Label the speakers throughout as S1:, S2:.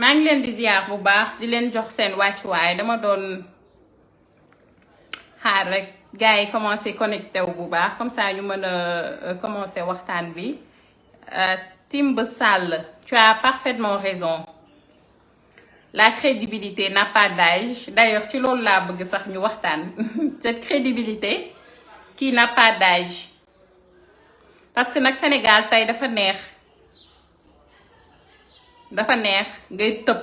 S1: maa ngi leen di ziar bu baax di leen jox seen wàccuwaay dama doon xaar rek gars yi commencé connecté wu bu baax comme ça ñu mën a commencé waxtaan bi Timb Sall tu as parfaitement raison la crédibilité n'a pas d'âge d'ailleurs ci loolu laa bëgg sax ñu waxtaan cette crédibilité qui n'a pas d'âge parce que nag Sénégal tey dafa neex ngay tëb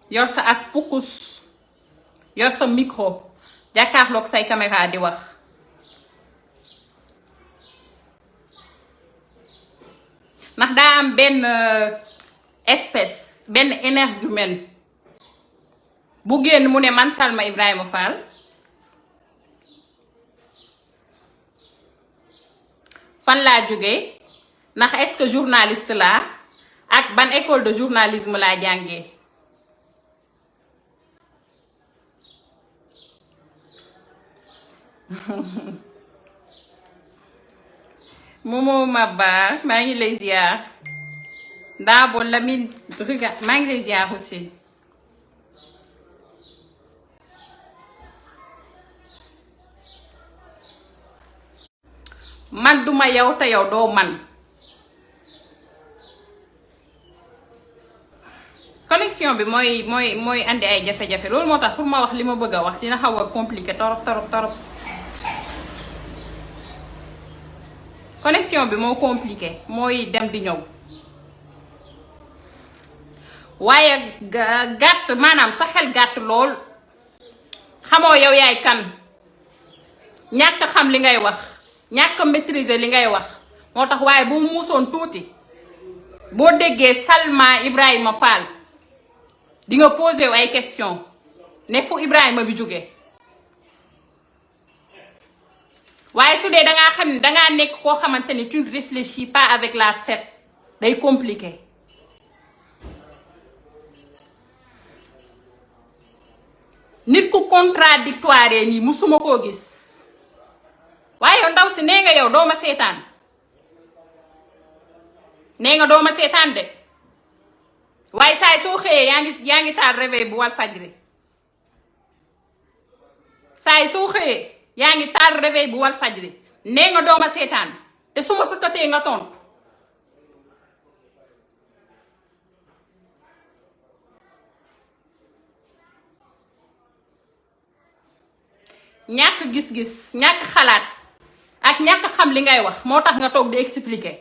S1: yor sa as pukus yor sa micro jàkkaarloog say caméra di wax ndax daa am benn espèce benn énergumène bu génn mu ne man Salma Ibrahima Fall fan laa jógee ndax est-ce que journaliste laa ak ban école de journalisme laa jàngee Momo Maba maa ngi lay ziar Dabo Lamine maa ngi lay ziar aussi man duma yow te yow doo man connexion bi mooy andi ay jafe-jafe loolu moo tax pour ma wax li ma bëgg a wax dina xaw a compliqué torop connexion bi moo compliqué mooy dem di ñëw waaye gàtt maanaam sa xel gàtt lool xamoo yow yaay kan ñàkk xam li ngay wax ñàkk maîtriser li ngay wax moo tax waaye boo muusoon tuuti boo déggee Salma Ibrahima Fall di nga posé wu ay question ne fu Ibrahima bi jóge waaye su dee dangaa xam ne dangaa nekk koo xamante ni tu ne réfléchis pas avec la tête day compliqué nit ku contradictoire nii musuma koo gis waaye yow ndaw si nee nga yow doo ma seetaan nee nga doo ma seetaan de waaye saay soo xëyee yaa ngi taal réveil bu wal fajri saay soo xëyee yaa ngi taal réveil bu wal fajri nee nga dooma seetaan te su ma sëkkatee nga tontu ñàkk gis-gis ñàkk xalaat ak ñàkk xam li ngay wax moo tax nga toog di expliquer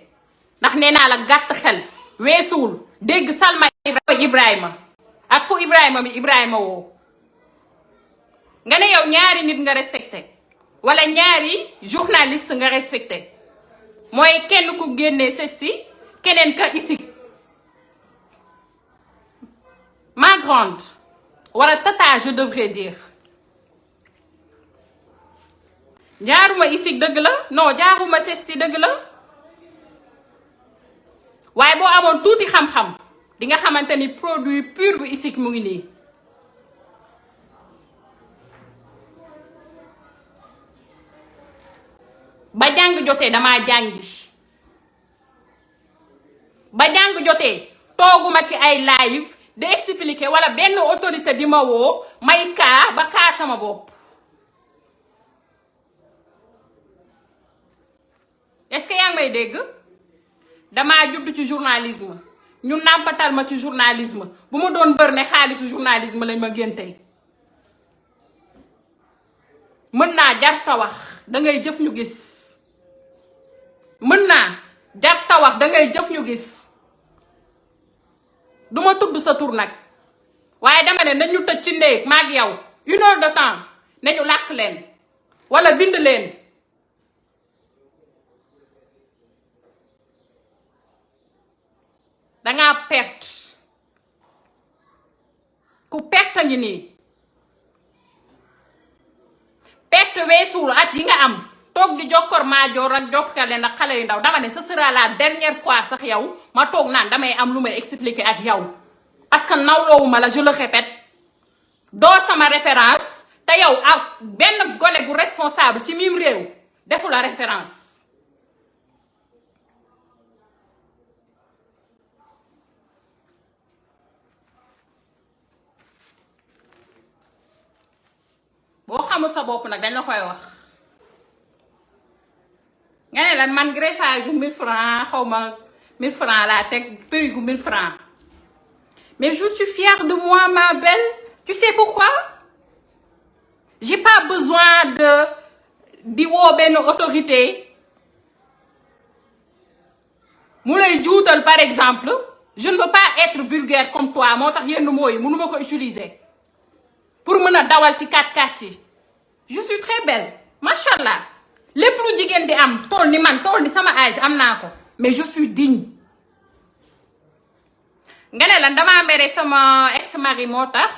S1: ndax nee naa la gàtt xel weesuwul dégg Salma Ibrahima ak fu Ibrahima woo nga ne yow ñaari nit nga respecté wala ñaari journaliste nga respecté mooy kenn ku génnee sesti keneen ka ici ma grande wala tata je devrais dire jaaruma ici dëgg la non jaaruma sesti dëgg la waaye boo amoon tuuti xam-xam di nga xamante ni produit pur bu ici mu ngi nii ba jàng jotee damaa jàngi ba jàng jotee tooguma ci ay live di expliquer wala benn autorité di ma woo may kaa ba kaa sama bopp est-ce que yaa ngi may dégg damaa judd ci journalisme ñu nàmpatal ma ci journalisme bu ma doon bër ne xaalisu journalisme lañ ma géntee mën naa jarta wax dangay jëf ñu gis mën naa jarta wax dangay jëf ñu gis duma tudd sa tur nag waaye dama ne nañu tëj ci néeg maag yow 1 heure de temps nañu làkk leen wala bind leen dangaa perte ku perte ngi nii perte weesuwul at yi nga am toog di jokkor maajoor ak jokkale nag xale yu ndaw dama ne ce sera la dernière fois sax yow ma toog naan damay am lu may expliquer ak yow parce que nawloowuma la je le répète doo sama référence te yow ak benn gone gu responsable ci mim réew defu la référence xamul sa bopp nag dañ la koy wax nga ne lan man greffage yu 1000 francs xaw ma 1000 francs laa teg perruque gu 1000 francs mais je suis fière de moi ma belle tu sais pourquoi j'ai pas besoin di woo benn autorité mu lay juutal par exemple je ne veux pas être vulgaire comme toi moo tax yenn mots yi mënuma ko utiliser pour mën a dawal ci 4x4 yi je suis très belle macha allah lépp lu jigéen di am tool ni man tool ni sama âge am naa ko mais je suis digne nga ne lan damaa mere sama ex mari moo tax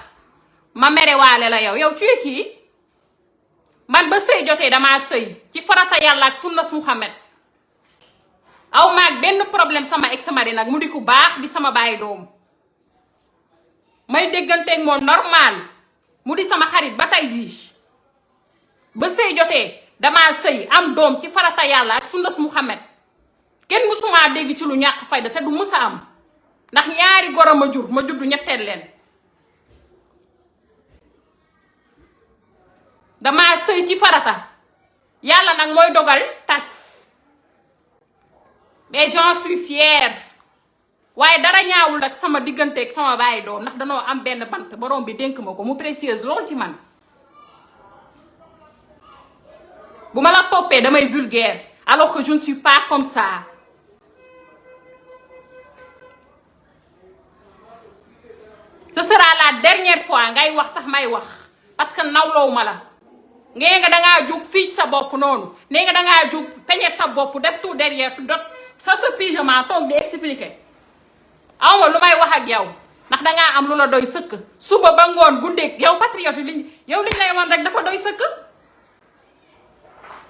S1: ma mere waale la yow tu es qui man ba sëy jotee damaa sëy ci farata yàlla ak sunna Muhammad aw maag benn problème sama ex mari nag mu di ku baax di sama baay doom may dégganteeg moom normal mu di sama xarit ba tey jii ba sëy jotee damaa sëy am doom ci farata yàlla ak sunna Muhammad kenn mësumaa dégg ci lu ñàkk fayda te du mësa am ndax ñaari goro ma jur ma juddu ñetteel leen damaa sëy ci farata yàlla nag mooy dogal tas mais j'en suis fière waaye dara ñaawul ak sama digganteeg sama baay doom ndax danoo am benn bant borom bi dénk ma ko mu précieuse lool ci man bu ma la toppee damay vulgaire alors que je ne suis pas comme ça ce sera la dernière fois ngay wax sax may wax parce que nawloow ma la ngee nga dangaa jug fii sa bopp noonu nee nga dangaa jug peñe sa bopp def tout derrière dot sa pyjama toog di expliquer awma lu may wax ak yow ndax dangaa am lu la doy sëkk suba ba ngoon guddeeg yow patriote yi liñ lay wan rek dafa doy sëkk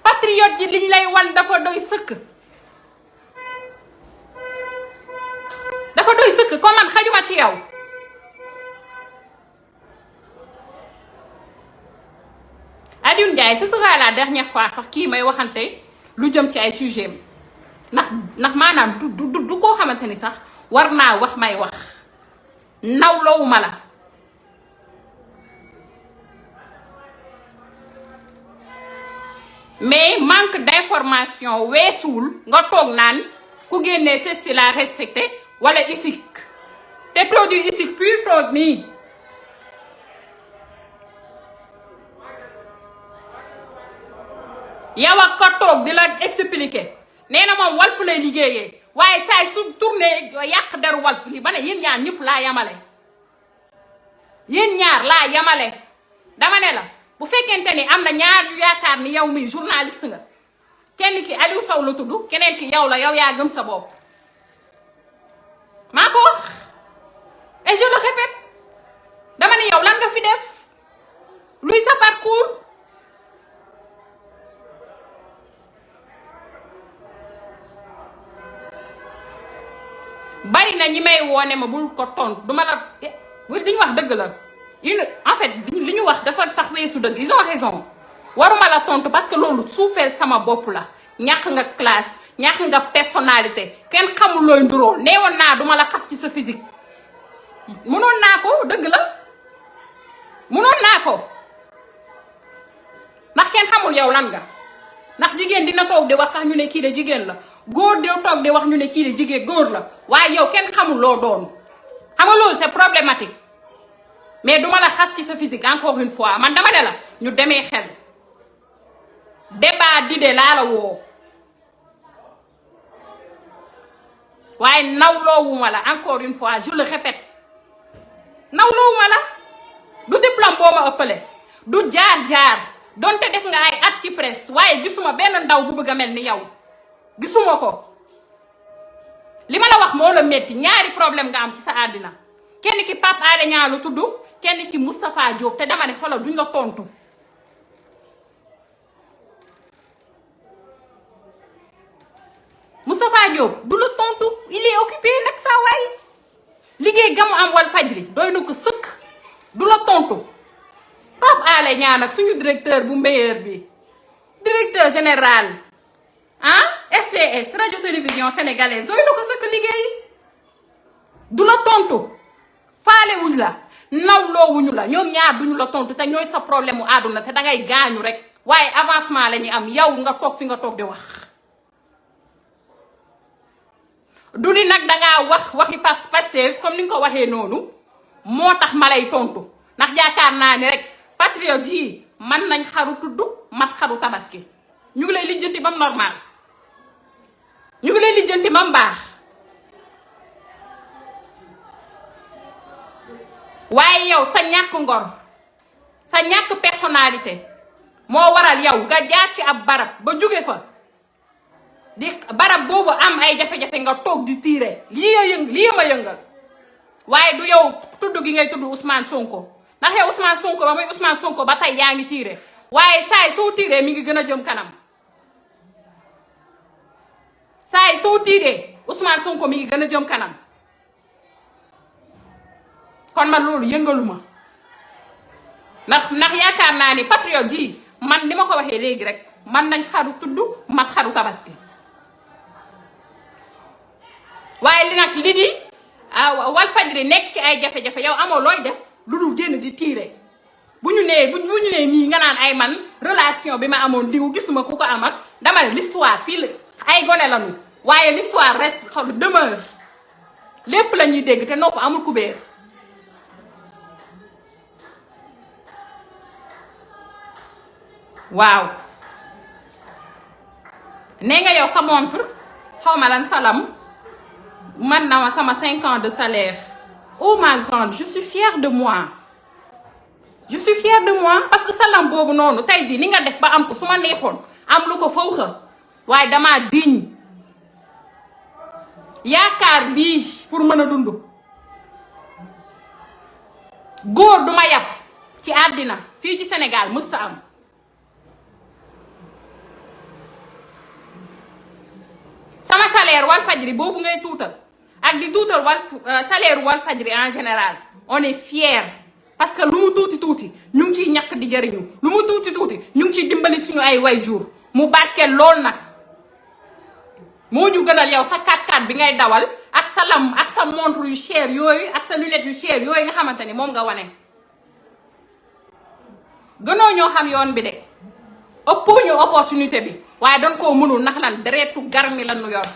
S1: patriote yi liñ lay wan dafa doy sëkk dafa doy sëkk comme man xajuma ci yow Alioune Ndiaye ce sera la dernière fois sax kii may waxante lu jëm ci ay sujet ndax maanaam du koo xamante ni sax war naa wax may wax nawloowu ma la mais manque d'information weesuwul nga toog naan ku génnee ce style la respecté wala ISIC te produit ISIC pur toog nii yow ak ko toog di la expliquer nee na moom Walf lay liggéeyee waaye saay su tourné yàq deru Walf lii ba ne yéen ñaar ñëpp laa yamale yéen ñaar laa yamale dama ne la bu fekkente ni am na ñaar yu yaakaar ni yow mi journaliste nga kenn ki Aliou Sow la tudd keneen ki yow la yow yaa gëm sa bopp maa ko wax et je le répète dama ne yow lan nga fi def luy sa parcours bari na ñi may woone ma bul ko tontu duma la li ñu wax dëgg la en fait li ñu wax dafa sax weesu dëgg ils ont raison waruma la tontu parce que loolu suufeel sama bopp la ñàkk nga classe ñàkk nga personnalité kenn xamul looy nduróol neewoon naa duma la xas ci sa physique mënoon naa ko dëgg la mënoon naa ko ndax kenn xamul yow lan nga ndax jigéen dina toog di wax sax ñu ne kii de jigéen la góor di toog di wax ñu ne kii de jigéen góor la waaye yow kenn xamul loo doon xam nga loolu c'est problématique mais duma la xas ci sa physique encore une fois man dama ne la ñu demee xel débat d'idée laa la woo waaye nawloowuma la encore une fois je le répète nawloowuma la du diplôme boo ma ëppale du jaar-jaar donte def nga ay at ci presse waaye gisuma benn ndaw bu bëgg a mel ni yow gisuma ko li ma la wax moo la metti ñaari problème nga am ci sa àddina kenn ki Pape Alé Niang lu tudd kenn ki Moustapha Diop te dama ne xoolal duñ la tontu Moustapha Diop du la tontu il est occupé nag saa waay liggéey gamu am Walfadjri doy na ko sëkk du la tontu Pape Alé Niang nag suñu directeur bu meilleur bi directeur général RTS radio télévision sénégalaise doy na ko sëkk liggéey du la tontu faale wuñ la nawloowuñu la ñoom ñaar duñu la tontu te ñooy sa problème mu àdduna te dangay gaañu rek waaye avancement la ñuy am yow nga toog fi nga toog di wax. du li nag dangaa wax waxi Pastef comme ni nga ko waxee noonu moo tax ma lay tontu ndax yaakaar naa ne rek patriote yi man nañ xaru tudd mat xaru tabaski ñu ngi lay lijjanti ba mu normal ñu ngi lay lijjanti ba mu baax waaye yow sa ñàkk ngor sa ñàkk personnalité moo waral yow nga jaar ci ab barab ba jóge fa di barab boobu am ay jafe-jafe nga toog di tiire lii ma yëngal waaye du yow tudd gi ngay tudd Ousmane Sonko ndax yow Ousmane Sonko ba muy Ousmane Sonko ba tey yaa ngi tiire waaye saay soo tiiree mi ngi gën a jëm kanam saay soo tiiree Ousmane Sonko mi ngi gën a jëm kanam kon man loolu yëngaluma ndax yaakaar naa ni patriote yi man ni ma ko waxee léegi rek man nañ xaru tudd mat xaru tabaski waaye li nag li di Walfadjri nekk ci ay jafe-jafe yow amoo looy def lu dul génn di tiire bu ñu nee nii nga naan ay man relation bi ma amoon diw gisuma ku ko am ak dama ne l'histoire fii la ay gone lañu waaye l'histoire reste demeure lépp la ñuy dégg te nopp amul kubéer waaw nee nga yow sa montre xaw ma lan salam man na ma sama 5 ans de salaire. Oh ma grande, je suis fière de moi. Je suis fière de moi parce que salam boobu noonu tey jii li nga def ba am ko su ma neexoon am lu ko faw xa waaye damaa diñ yaakaar bii pour mën a dund. góor du ma yab ci àddina fii ci Sénégal mësta am. sama salaire Walfadjri boobu ngay tuutal ak di tuutal salaire Walfadjri en général on est fier parce que lu mu tuuti ñu ngi ciy ñàkk di jëriñu lu mu tuuti ñu ngi ciy dimbali suñu ay wayjur mu barkeel lool nag moo ñu gënal yow sa 4x4 bi ngay dawal ak sa lam ak sa montre yu cher yooyu ak sa lunette yu cher yooyu nga xamante ni moom nga wane. gënoo ñoo xam yoon bi de ëppoo ñu opportunité bi waaye dañ koo mënul ndax lan deretu garmi lan nu yor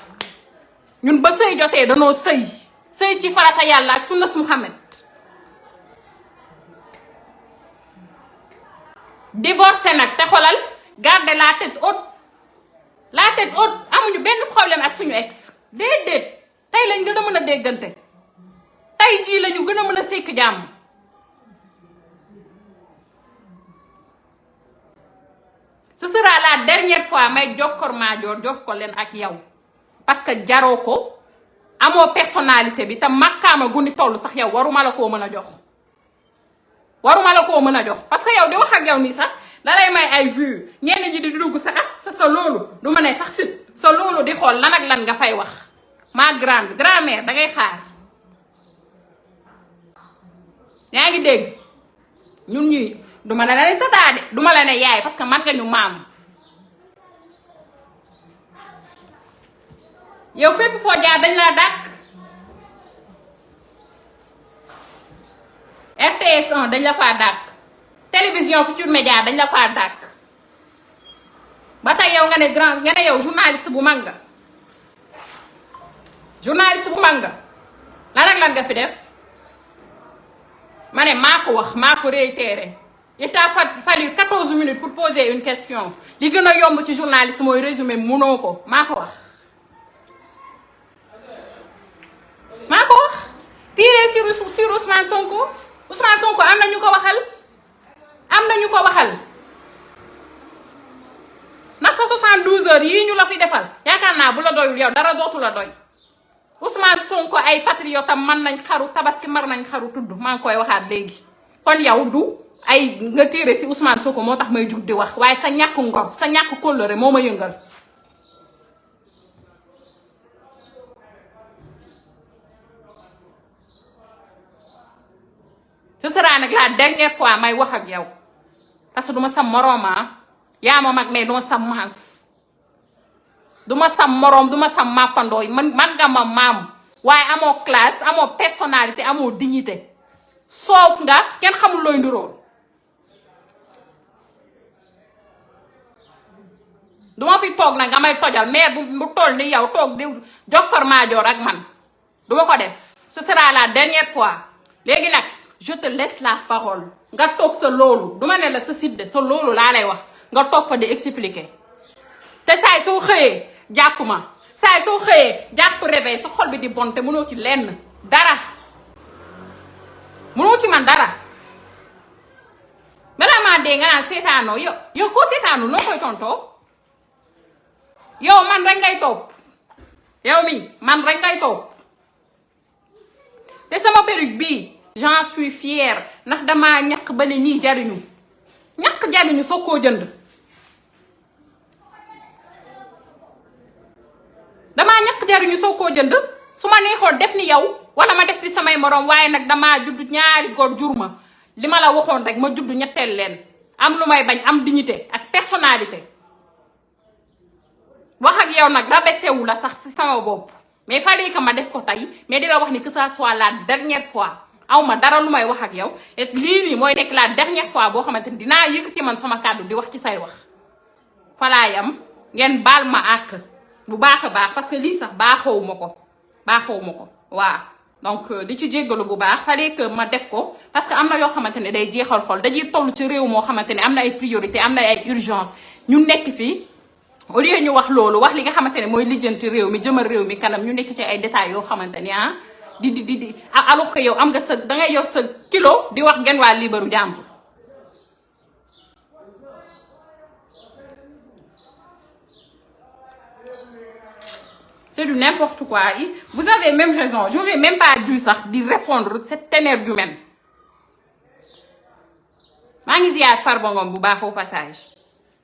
S1: ñun ba sëy jotee danoo sëy ci farata yàlla ak sunnas Muhammad divorcé nag te xolal garder la tête haute amuñu benn problème ak suñu ex déedéet tey lañ gën a mën a déggante tey jii lañu gën a mën a sekk jàmm. Ce sera la dernière fois may jokkor maajoor jox ko leen ak yow parce que jaroo ko amoo personnalité bi te màkkaama gu ni toll sax yow waruma la koo mën a jox parce que yow di wax ak yow nii sax da lay may ay vues ñenn ñi di dugg sa sa loolu du ma ne sax sit sa loolu di xool lan ak lan nga fay wax ma grand-mère dangay xaar yaa ngi dégg ñun ñuy duma la ne tata de duma la ne yaay parce que man nga ñu maam yow fépp foo jaar dañ laa dàq RTS 1 dañ la faa dàq télévision Futurs Médias dañ la faa dàq ba tey yow nga ne yow journaliste bu mag nga lan ak lan nga fi def ma ne maa ko wax maa ko réitéré. Il t'a fallu 14 minutes pour poser une question li gën a yomb ci journaliste mooy résumé munoo ko maa ko wax tiré sur Ousmane Sonko am na ñu ko waxal ndax sa 72 heures yii ñu la fi defal yaakaar naa bu la doyul yow dara dootu la doy Ousmane Sonko ay patriote am mën nañ xaru tabaski mar nañ xaru tudd maa ngi koy waxaat léegi kon yow du ay nga tiire si Ousmane Sonko moo tax may jug di wax waaye sa ñàkk ngor sa ñàkk kóllëre moo ma yëngal. ce sera nag la dernière fois may wax ak yow parce que duma sa morooma yaa ma mag mais duma sa maas duma sa moroom duma sa màppandooy man nga ma maam waaye amoo classe amoo personnalité amoo dignité soof nga kenn xamul looy nduróol duma fi toog nag nga may tojal mais bu toll ni yow toog di jokkor maajoor ak man duma ko def ce sera la dernière fois léegi nag je te laisse la parole nga toog sa loolu duma ne la sa site de sa loolu laa lay wax nga toog fa di expliquer te saay soo xëyee jàpp ma saay soo xëyee jàpp réveil sa xol bi di bon te mënoo ci lenn dara mënoo ci man dara balaa maa dee nga naan seetaanoo yow koo seetaanu noo koy tontoo yow man rek ngay topp yow mi man rek ngay topp te sama perruque bii j'en suis fière ndax damaa ñaq ba ne ñii jariñu ñaq jariñu soo koo jënd damaa ñaq jariñu soo koo jënd su ma neexoon def ni yow wala ma def ci samay morom waaye nag damaa juddu ñaari góor jur ma li ma la waxoon rek ma juddu ñetteel leen am lu may bañ am dignité ak personnalité wax ak yow nag rabaissewu la sax ci sama bopp mais fallait que ma def ko tey mais di la wax ni que ça soit la dernière fois aw ma dara lu may wax ak yow et lii nii mooy nekk la dernière fois boo xamante ni dinaa yëkkati man sama kàddu di wax ci say wax falaa yam ngeen baal ma àq bu baax a baax parce que lii sax baaxowu ma ko waaw donc di ci jéggalu bu baax fallait que ma def ko parce que am na yoo xamante ne day jeexal xol dañuy toll ci réew moo xamante ne am na ay priorité am na ay urgence ñu nekk fii au lieu ñu wax loolu wax li nga xamante ne mooy lijjanti réew mi jëmal réew mi kanam ñu nekk ci ay détails yoo xamante ni di alors que yow am nga sa dangay yor sa kilo di wax genn waa liibaru jàmbur c'est du n'importe quoi vous avez même raison j'aurais même pas dû sax di répondre cette énergumène maa ngi ziyaar Farba Ngom bu baax au passage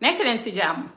S1: nekk leen ci jàmm